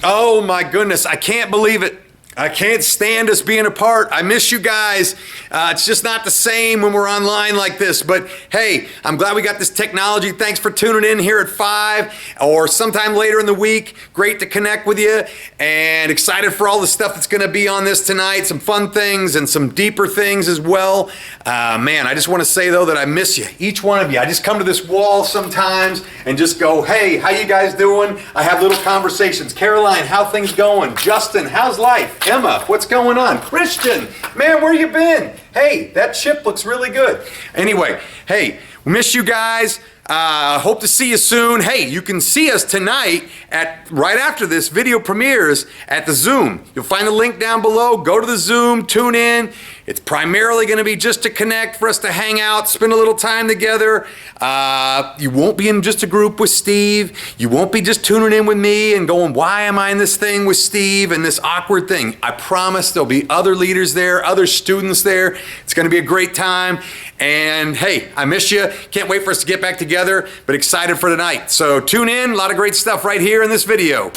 Oh my goodness, I can't believe it. I can't stand us being apart. I miss you guys. It's just not the same when we're online like this. But hey, I'm glad we got this technology. Thanks for tuning in here at 5 or sometime later in the week. Great to connect with you and excited for all the stuff that's going to be on this tonight. Some fun things and some deeper things as well. Man, I just want to say though that I miss you, each one of you. I just come to this wall sometimes and just go, hey, how you guys doing? I have little conversations. Caroline, how things going? Justin, how's life? Emma, what's going on? Christian, man, where you been? Hey, that chip looks really good. Anyway, hey, we miss you guys. Hope to see you soon. Hey, you can see us tonight right after this video premieres at the Zoom. You'll find the link down below. Go to the Zoom, tune in. It's primarily going to be just to connect, for us to hang out, spend a little time together. You won't be in just a group with Steve. You won't be just tuning in with me and going, why am I in this thing with Steve and this awkward thing? I promise there'll be other leaders there, other students there. It's going to be a great time. And hey, I miss you. Can't wait for us to get back together, but excited for tonight. So tune in. A lot of great stuff right here in this video.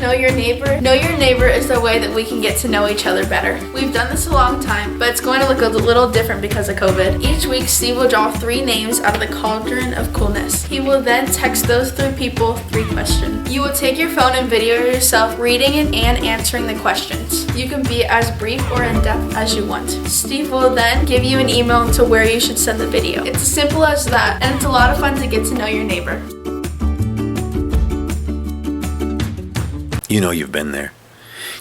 Know Your Neighbor? Know Your Neighbor is the way that we can get to know each other better. We've done this a long time, but it's going to look a little different because of COVID. Each week, Steve will draw 3 names out of the cauldron of coolness. He will then text those 3 people 3 questions. You will take your phone and video yourself reading it and answering the questions. You can be as brief or in-depth as you want. Steve will then give you an email to where you should send the video. It's as simple as that, and it's a lot of fun to get to know your neighbor. You know you've been there.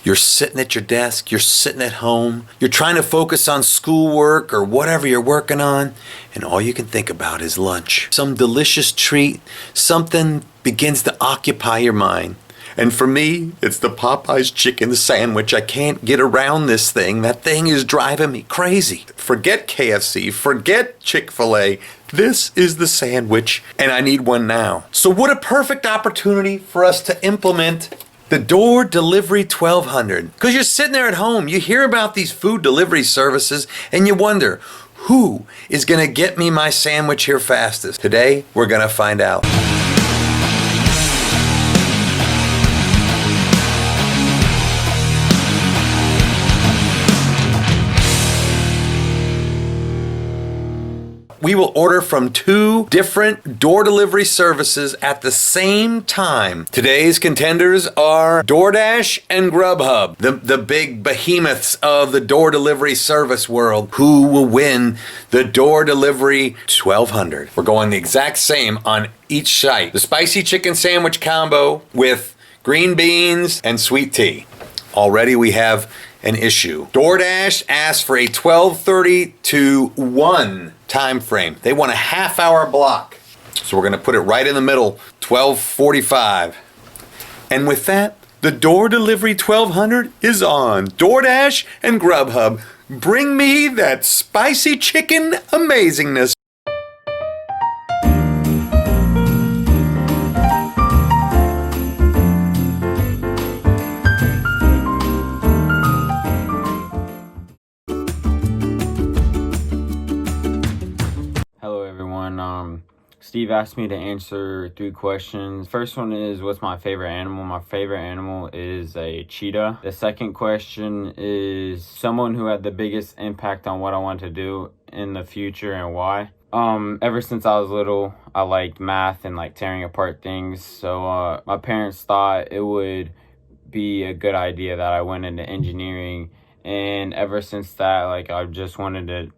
You're sitting at your desk, you're sitting at home, you're trying to focus on schoolwork or whatever you're working on, and all you can think about is lunch. Some delicious treat, something begins to occupy your mind. And for me, it's the Popeyes chicken sandwich. I can't get around this thing. That thing is driving me crazy. Forget KFC, forget Chick-fil-A. This is the sandwich, and I need one now. So what a perfect opportunity for us to implement the Door Delivery 1200. Because you're sitting there at home, you hear about these food delivery services, and you wonder, who is gonna get me my sandwich here fastest? Today, we're gonna find out. We will order from 2 different door delivery services at the same time. Today's contenders are DoorDash and Grubhub, the big behemoths of the door delivery service world. Who will win the Door Delivery 1200? We're going the exact same on each site. The spicy chicken sandwich combo with green beans and sweet tea. Already we have an issue. DoorDash asked for a 12:30 to 1 time frame. They want a half-hour block. So we're going to put it right in the middle, 12:45. And with that, the Door Delivery 1200 is on. DoorDash and Grubhub, bring me that spicy chicken amazingness. Steve asked me to answer 3 questions. First one is, what's my favorite animal? My favorite animal is a cheetah. The second question is, someone who had the biggest impact on what I want to do in the future and why. Ever since I was little, I liked math and like tearing apart things. So my parents thought it would be a good idea that I went into engineering. And ever since that, like, I've just wanted to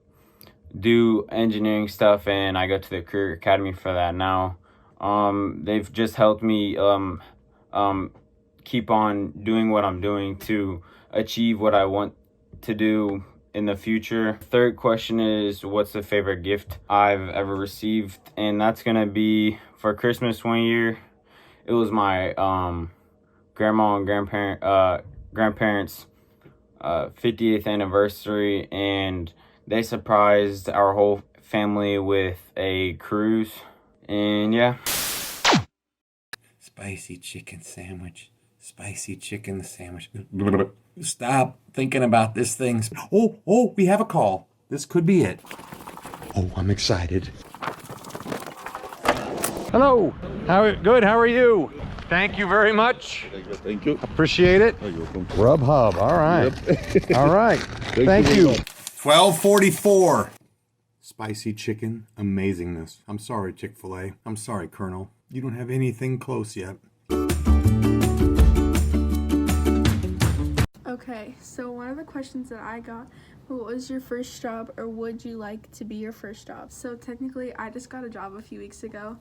do engineering stuff, and I go to the Career Academy for that now. They've just helped me keep on doing what I'm doing to achieve what I want to do in the future. Third question is, what's the favorite gift I've ever received? And that's gonna be, for Christmas one year, it was my grandma and grandparents 50th anniversary, and they surprised our whole family with a cruise. And yeah. Spicy chicken sandwich. Spicy chicken sandwich. Stop thinking about this thing. Oh, we have a call. This could be it. Oh, I'm excited. Hello. Good. How are you? Thank you very much. Thank you. Appreciate it. You're welcome. Grubhub. All right. Yep. All right. Thank you you. very much. 12:44. Spicy chicken amazingness. I'm sorry, Chick-fil-A. I'm sorry, Colonel. You don't have anything close yet. Okay, so one of the questions that I got, what was your first job, or would you like to be your first job? So technically, I just got a job a few weeks ago.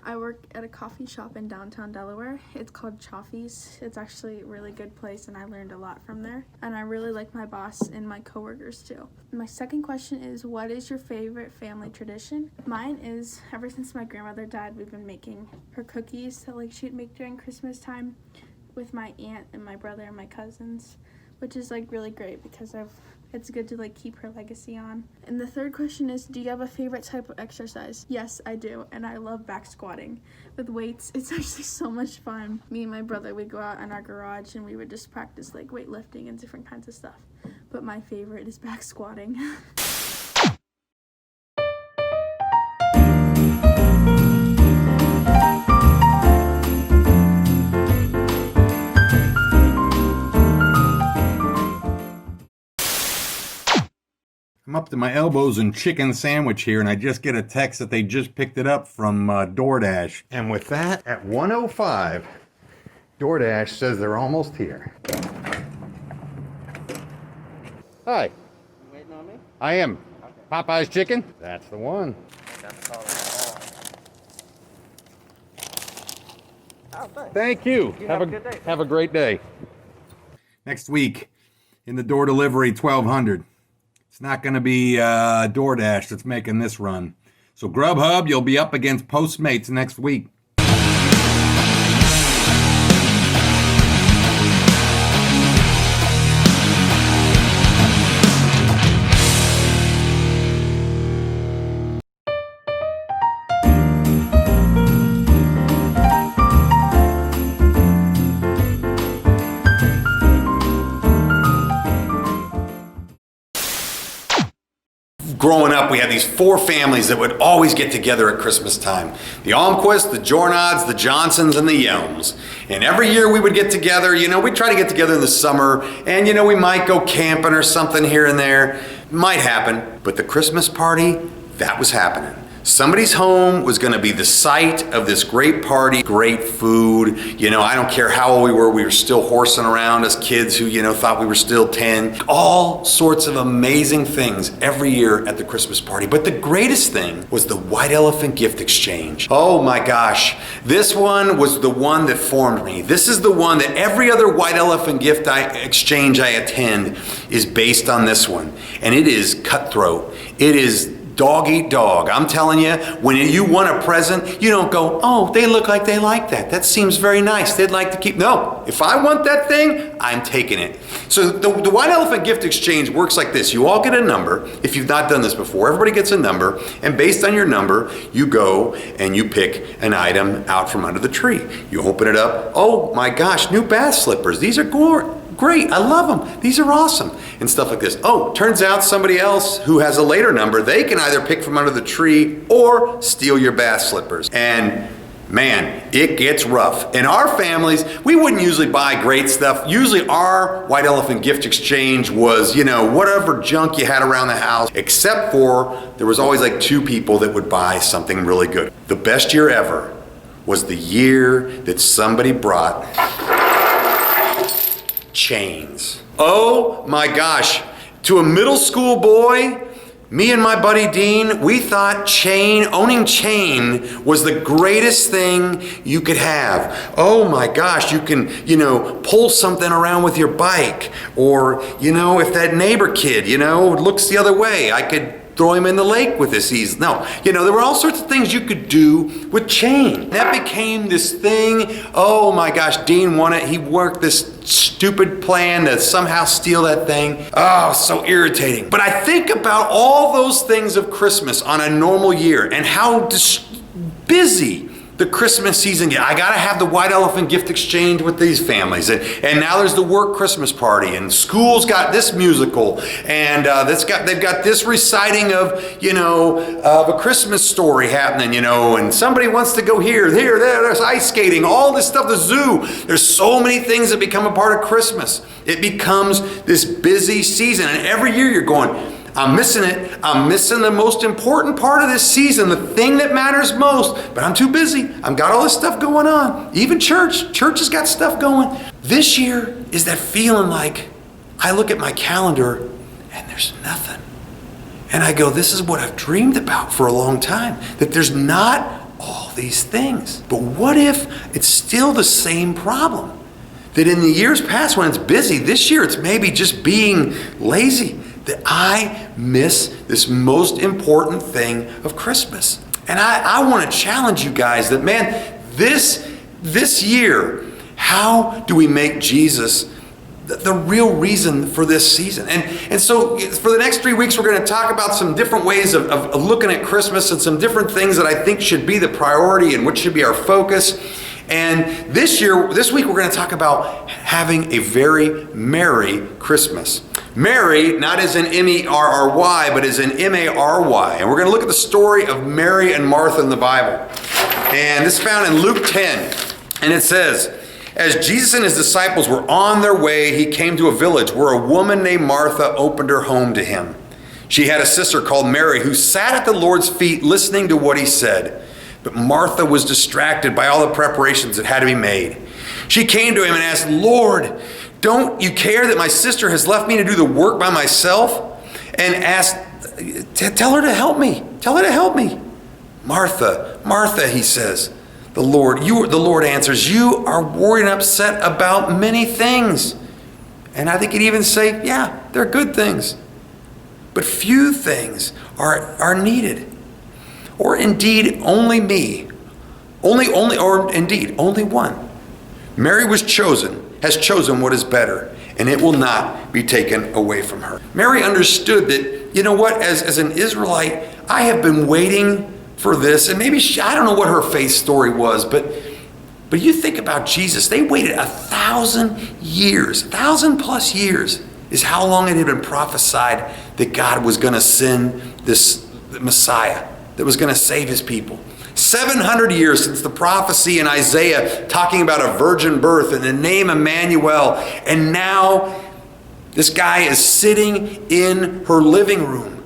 I work at a coffee shop in downtown Delaware. It's called Chaffee's. It's actually a really good place, and I learned a lot from there. And I really like my boss and my coworkers too. My second question is, what is your favorite family tradition? Mine is, ever since my grandmother died, we've been making her cookies that she'd make during Christmas time with my aunt and my brother and my cousins, which is really great because it's good to keep her legacy on. And the third question is, do you have a favorite type of exercise? Yes, I do, and I love back squatting with weights. It's actually so much fun. Me and my brother would go out in our garage and we would just practice weightlifting and different kinds of stuff. But my favorite is back squatting. I'm up to my elbows in chicken sandwich here, and I just get a text that they just picked it up from DoorDash. And with that, at 1:05, DoorDash says they're almost here. Hi. You waiting on me? I am. Okay. Popeye's chicken? That's the one. Thank you. Have a good day. Have a great day. Next week, in the door delivery 1200. It's not going to be DoorDash that's making this run. So Grubhub, you'll be up against Postmates next week. Growing up, we had these four families that would always get together at Christmas time. The Almquists, the Jornads, the Johnsons, and the Yelms. And every year we would get together, we'd try to get together in the summer, and we might go camping or something here and there. Might happen, but the Christmas party, that was happening. Somebody's home was going to be the site of this great party, great food. I don't care how old we were still horsing around as kids who, thought we were still 10. All sorts of amazing things every year at the Christmas party. But the greatest thing was the White Elephant Gift Exchange. Oh my gosh, this one was the one that formed me. This is the one that every other White Elephant Gift Exchange I attend is based on this one. And it is cutthroat. It is dog eat dog. I'm telling you, when you want a present, you don't go, oh, they look like they like that. That seems very nice. They'd like to keep. No, if I want that thing, I'm taking it. So the White Elephant Gift Exchange works like this. You all get a number. If you've not done this before, everybody gets a number. And based on your number, you go and you pick an item out from under the tree. You open it up. Oh my gosh, new bath slippers. These are great, I love them. These are awesome. And stuff like this. Oh, turns out somebody else who has a later number, they can either pick from under the tree or steal your bath slippers. And man, it gets rough. In our families, we wouldn't usually buy great stuff. Usually our White Elephant Gift Exchange was, whatever junk you had around the house, except for there was always two people that would buy something really good. The best year ever was the year that somebody brought chains. Oh my gosh, to a middle school boy, me and my buddy Dean, we thought owning chain was the greatest thing you could have. Oh my gosh, you can, pull something around with your bike, or, if that neighbor kid, looks the other way, I could throw him in the lake with this ease. No, there were all sorts of things you could do with chain. That became this thing. Oh my gosh, Dean won it. He worked this stupid plan to somehow steal that thing. Oh, so irritating. But I think about all those things of Christmas on a normal year and how busy the Christmas season get. I gotta have the white elephant gift exchange with these families, and now there's the work Christmas party, and school's got this musical, and they've got this reciting of of a Christmas story happening, and somebody wants to go here, there, there's ice skating, all this stuff, the zoo. There's so many things that become a part of Christmas. It becomes this busy season, and every year you're going, I'm missing it. I'm missing the most important part of this season, the thing that matters most, but I'm too busy. I've got all this stuff going on. Even church has got stuff going. This year is that feeling like I look at my calendar and there's nothing. And I go, this is what I've dreamed about for a long time, that there's not all these things. But what if it's still the same problem? That in the years past when it's busy, this year it's maybe just being lazy. That I miss this most important thing of Christmas. And I want to challenge you guys that, man, this year, how do we make Jesus the real reason for this season? And so for the next 3 weeks, we're going to talk about some different ways of looking at Christmas and some different things that I think should be the priority and what should be our focus. And this week, we're going to talk about having a very merry Christmas. Mary, not as in M-E-R-R-Y, but as in M-A-R-Y. And we're going to look at the story of Mary and Martha in the Bible. And this is found in Luke 10. And it says, as Jesus and his disciples were on their way, he came to a village where a woman named Martha opened her home to him. She had a sister called Mary who sat at the Lord's feet listening to what he said. But Martha was distracted by all the preparations that had to be made. She came to him and asked, Lord, don't you care that my sister has left me to do the work by myself? And asked, tell her to help me. Tell her to help me. Martha, Martha, he says, the Lord answers, you are worried and upset about many things. And I think he'd even say, yeah, they're good things. But few things are needed. Or indeed, only one. Mary has chosen what is better, and it will not be taken away from her. Mary understood that, you know what, as an Israelite, I have been waiting for this, and maybe I don't know what her faith story was, but you think about Jesus, they waited 1,000 years, 1,000+ years is how long it had been prophesied that God was going to send this Messiah that was going to save his people. 700 years since the prophecy in Isaiah talking about a virgin birth and the name Emmanuel. And now this guy is sitting in her living room.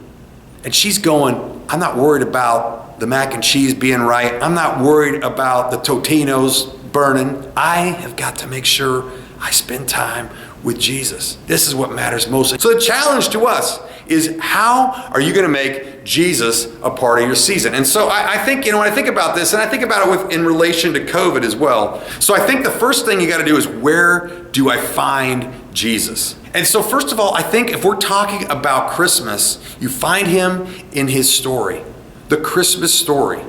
And she's going, I'm not worried about the mac and cheese being right. I'm not worried about the Totinos burning. I have got to make sure I spend time with Jesus. This is what matters most. So the challenge to us is, how are you going to make Jesus a part of your season? And so I think, when I think about this, and I think about it in relation to COVID as well. So I think the first thing you got to do is, where do I find Jesus? And so first of all, I think if we're talking about Christmas, you find him in his story, the Christmas story.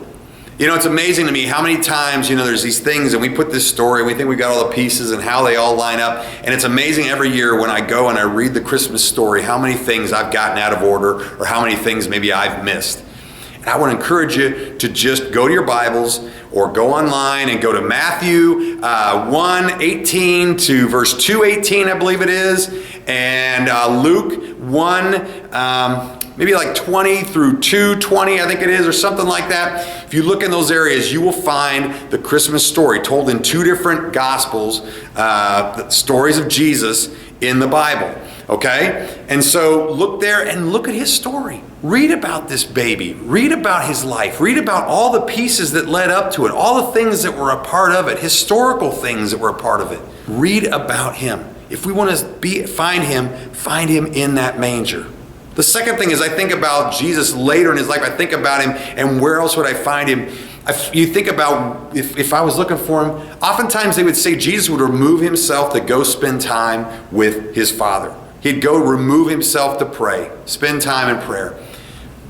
It's amazing to me how many times, there's these things and we put this story and we think we got all the pieces and how they all line up. And it's amazing every year when I go and I read the Christmas story, how many things I've gotten out of order or how many things maybe I've missed. And I want to encourage you to just go to your Bibles or go online and go to Matthew 1:18 to verse 2:18, I believe it is, and Luke 1, maybe like 20 through 2:20, I think it is, or something like that. If you look in those areas, you will find the Christmas story told in 2 different Gospels, the stories of Jesus in the Bible. Okay? And so look there and look at his story. Read about this baby. Read about his life. Read about all the pieces that led up to it, all the things that were a part of it, historical things that were a part of it. Read about him. If we want to find him in that manger. The second thing is, I think about Jesus later in his life. I think about him, and where else would I find him? You think about if I was looking for him, oftentimes they would say Jesus would remove himself to go spend time with his Father. He'd go remove himself to pray, spend time in prayer.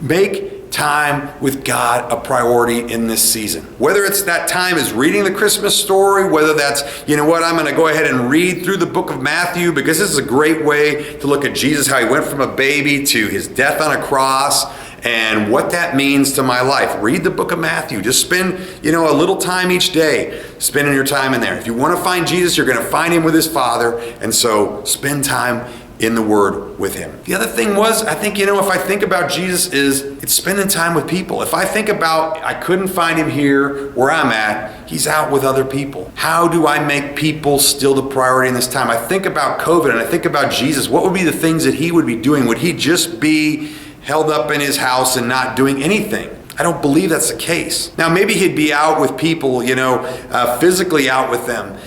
Make time with God a priority in this season. Whether it's that time is reading the Christmas story, whether that's, you know what, I'm going to go ahead and read through the book of Matthew, because this is a great way to look at Jesus, how he went from a baby to his death on a cross, and what that means to my life. Read the book of Matthew. Just spend, a little time each day spending your time in there. If you want to find Jesus, you're going to find him with his Father, and so spend time in the Word with him. The other thing was, I think, if I think about Jesus, it's spending time with people. If I think about, I couldn't find him here where I'm at, he's out with other people. How do I make people still the priority in this time? I think about COVID and I think about Jesus. What would be the things that he would be doing? Would he just be held up in his house and not doing anything? I don't believe that's the case. Now, maybe he'd be out with people, physically out with them.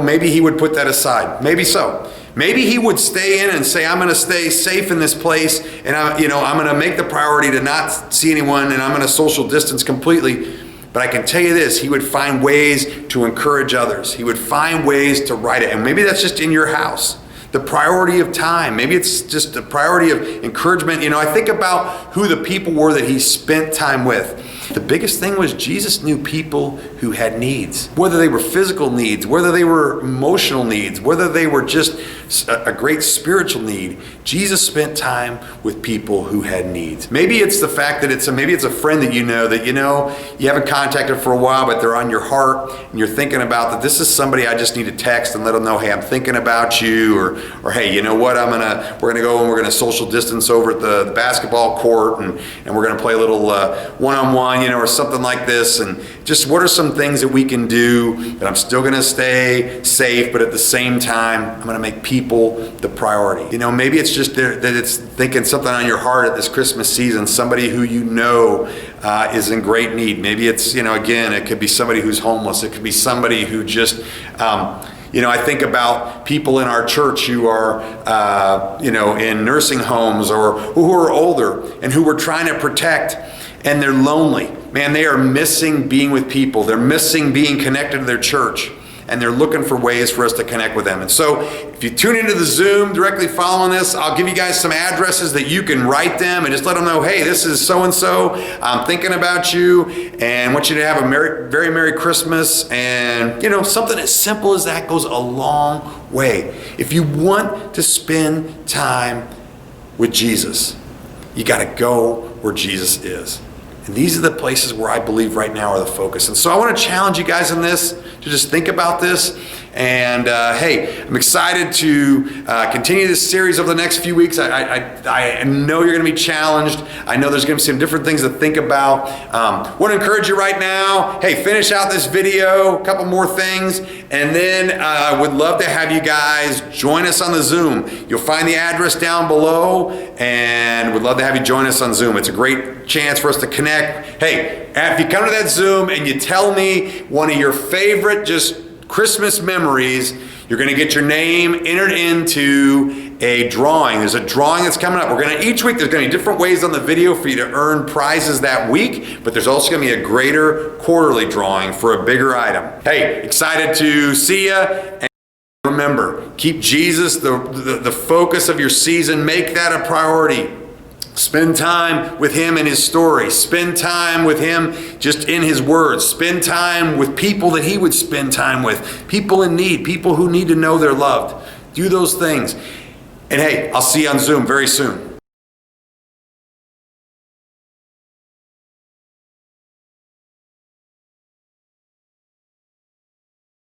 Maybe he would put that aside. Maybe so. Maybe he would stay in and say, I'm going to stay safe in this place, and I'm going to make the priority to not see anyone, and I'm going to social distance completely. But I can tell you this, he would find ways to encourage others. He would find ways to write it. And maybe that's just in your house. The priority of time. Maybe it's just the priority of encouragement. I think about who the people were that he spent time with. The biggest thing was Jesus knew people who had needs, whether they were physical needs, whether they were emotional needs, whether they were just a great spiritual need. Jesus spent time with people who had needs. Maybe it's the fact that maybe it's a friend that you haven't contacted for a while, but they're on your heart, and you're thinking about that. This is somebody I just need to text and let them know, hey, I'm thinking about you, or hey, you know what, we're gonna go and we're gonna social distance over at the basketball court, and we're gonna play a little one-on-one, or something like this. And just what are some things that we can do that I'm still gonna stay safe, but at the same time, I'm gonna make people the priority. Maybe it's just that it's thinking something on your heart at this Christmas season, somebody who is in great need. Maybe it's, again, it could be somebody who's homeless. It could be somebody who just, I think about people in our church who are, in nursing homes or who are older and who we're trying to protect, and they're lonely. Man, they are missing being with people. They're missing being connected to their church, and they're looking for ways for us to connect with them. And so if you tune into the Zoom directly following this, I'll give you guys some addresses that you can write them and just let them know, hey, this is so-and-so. I'm thinking about you and want you to have a very Merry Christmas. And, something as simple as that goes a long way. If you want to spend time with Jesus, you got to go where Jesus is. And these are the places where I believe right now are the focus. And so I want to challenge you guys in this, to just think about this. And hey, I'm excited to continue this series over the next few weeks. I know you're going to be challenged. I know there's going to be some different things to think about. Want to encourage you right now, hey, finish out this video, a couple more things, and then I would love to have you guys join us on the Zoom. You'll find the address down below, and would love to have you join us on Zoom. It's a great chance for us to connect. Hey, if you come to that Zoom and you tell me one of your favorite just Christmas memories, you're going to get your name entered into a drawing. There's a drawing that's coming up. Each week there's going to be different ways on the video for you to earn prizes that week, but there's also going to be a greater quarterly drawing for a bigger item. Hey, excited to see you. And remember, keep Jesus the focus of your season. Make that a priority. Spend time with him in his story. Spend time with him just in his words. Spend time with people that he would spend time with. People in need, people who need to know they're loved. Do those things. And hey, I'll see you on Zoom very soon.